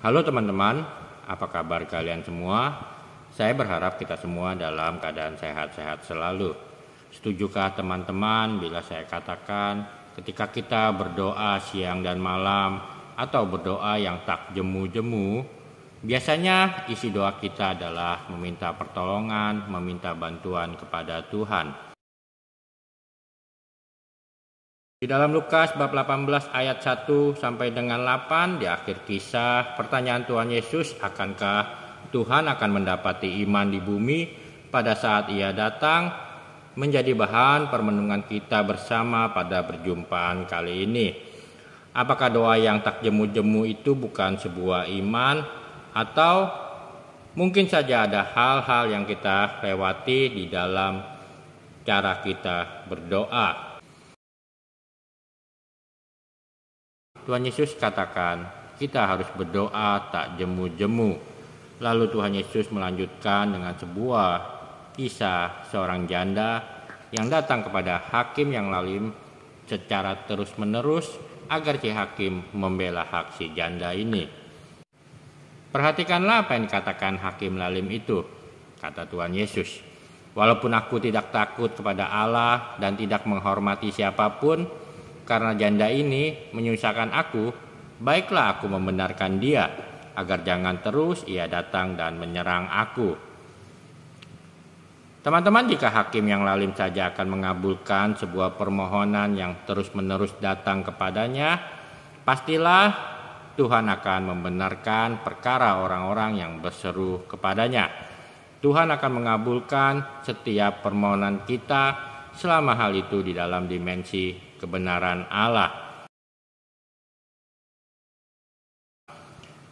Halo teman-teman, apa kabar kalian semua? Saya berharap kita semua dalam keadaan sehat-sehat selalu. Setujukah teman-teman bila saya katakan ketika kita berdoa siang dan malam atau berdoa yang tak jemu-jemu, biasanya isi doa kita adalah meminta pertolongan, meminta bantuan kepada Tuhan. Di dalam Lukas bab 18 ayat 1 sampai dengan 8 di akhir kisah pertanyaan Tuhan Yesus, akankah Tuhan akan mendapati iman di bumi pada saat Ia datang, menjadi bahan permenungan kita bersama pada perjumpaan kali ini. Apakah doa yang tak jemu-jemu itu bukan sebuah iman, atau mungkin saja ada hal-hal yang kita lewati di dalam cara kita berdoa? Tuhan Yesus katakan, kita harus berdoa tak jemu-jemu. Lalu Tuhan Yesus melanjutkan dengan sebuah kisah seorang janda yang datang kepada hakim yang lalim secara terus-menerus agar si hakim membela hak si janda ini. Perhatikanlah apa yang dikatakan hakim lalim itu, kata Tuhan Yesus. Walaupun aku tidak takut kepada Allah dan tidak menghormati siapapun, karena janda ini menyusahkan aku, baiklah aku membenarkan dia, agar jangan terus ia datang dan menyerang aku. Teman-teman, jika hakim yang lalim saja akan mengabulkan sebuah permohonan yang terus-menerus datang kepadanya, pastilah Tuhan akan membenarkan perkara orang-orang yang berseru kepadanya. Tuhan akan mengabulkan setiap permohonan kita selama hal itu di dalam dimensi kebenaran Allah.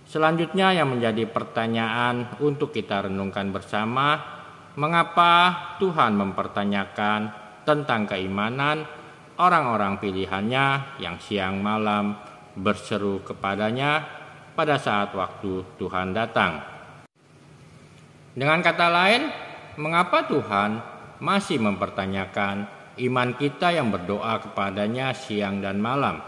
Selanjutnya yang menjadi pertanyaan untuk kita renungkan bersama, mengapa Tuhan mempertanyakan tentang keimanan orang-orang pilihannya yang siang malam berseru kepadanya pada saat waktu Tuhan datang? Dengan kata lain, mengapa Tuhan masih mempertanyakan iman kita yang berdoa kepadanya siang dan malam?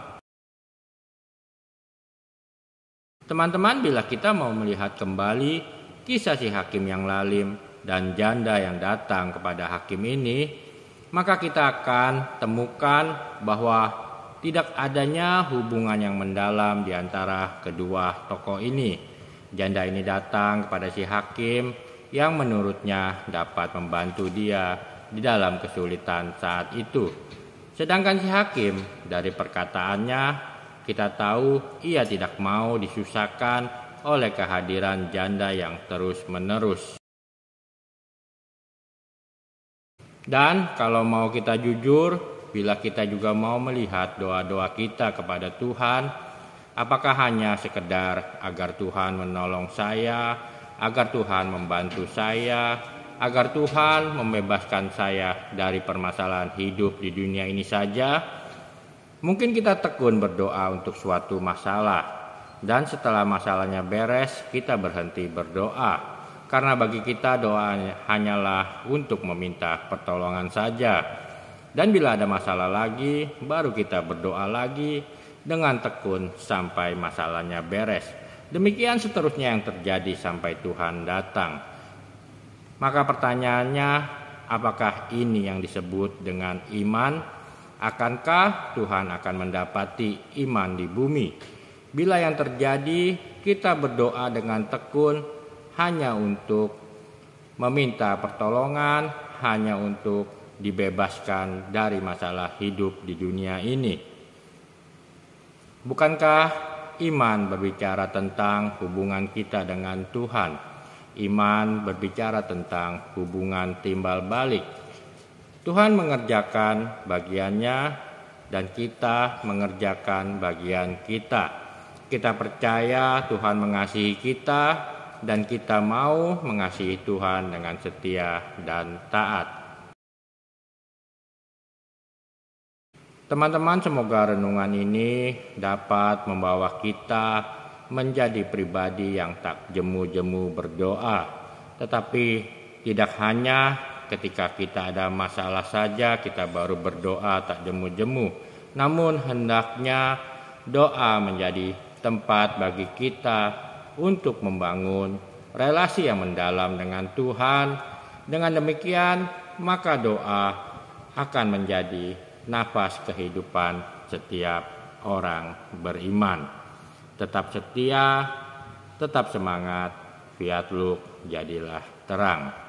Teman-teman, bila kita mau melihat kembali kisah si hakim yang lalim dan janda yang datang kepada hakim ini, maka kita akan temukan bahwa tidak adanya hubungan yang mendalam di antara kedua tokoh ini. Janda ini datang kepada si hakim yang menurutnya dapat membantu dia di dalam kesulitan saat itu. Sedangkan si hakim, dari perkataannya kita tahu ia tidak mau disusahkan oleh kehadiran janda yang terus-menerus. Dan kalau mau kita jujur, bila kita juga mau melihat doa-doa kita kepada Tuhan, apakah hanya sekedar agar Tuhan menolong saya, agar Tuhan membantu saya, agar Tuhan membebaskan saya dari permasalahan hidup di dunia ini saja? Mungkin kita tekun berdoa untuk suatu masalah, dan setelah masalahnya beres, kita berhenti berdoa. Karena bagi kita doa hanyalah untuk meminta pertolongan saja. Dan bila ada masalah lagi, baru kita berdoa lagi dengan tekun sampai masalahnya beres. Demikian seterusnya yang terjadi sampai Tuhan datang. Maka pertanyaannya, apakah ini yang disebut dengan iman? Akankah Tuhan akan mendapati iman di bumi? Bila yang terjadi, kita berdoa dengan tekun hanya untuk meminta pertolongan, hanya untuk dibebaskan dari masalah hidup di dunia ini. Bukankah iman berbicara tentang hubungan kita dengan Tuhan? Iman berbicara tentang hubungan timbal balik. Tuhan mengerjakan bagiannya dan kita mengerjakan bagian kita. Kita percaya Tuhan mengasihi kita dan kita mau mengasihi Tuhan dengan setia dan taat. Teman-teman, semoga renungan ini dapat membawa kita menjadi pribadi yang tak jemu-jemu berdoa, tetapi tidak hanya ketika kita ada masalah saja kita baru berdoa tak jemu-jemu, namun hendaknya doa menjadi tempat bagi kita untuk membangun relasi yang mendalam dengan Tuhan. Dengan demikian, maka doa akan menjadi nafas kehidupan setiap orang beriman. Tetap setia, tetap semangat, Fiat Lux, jadilah terang.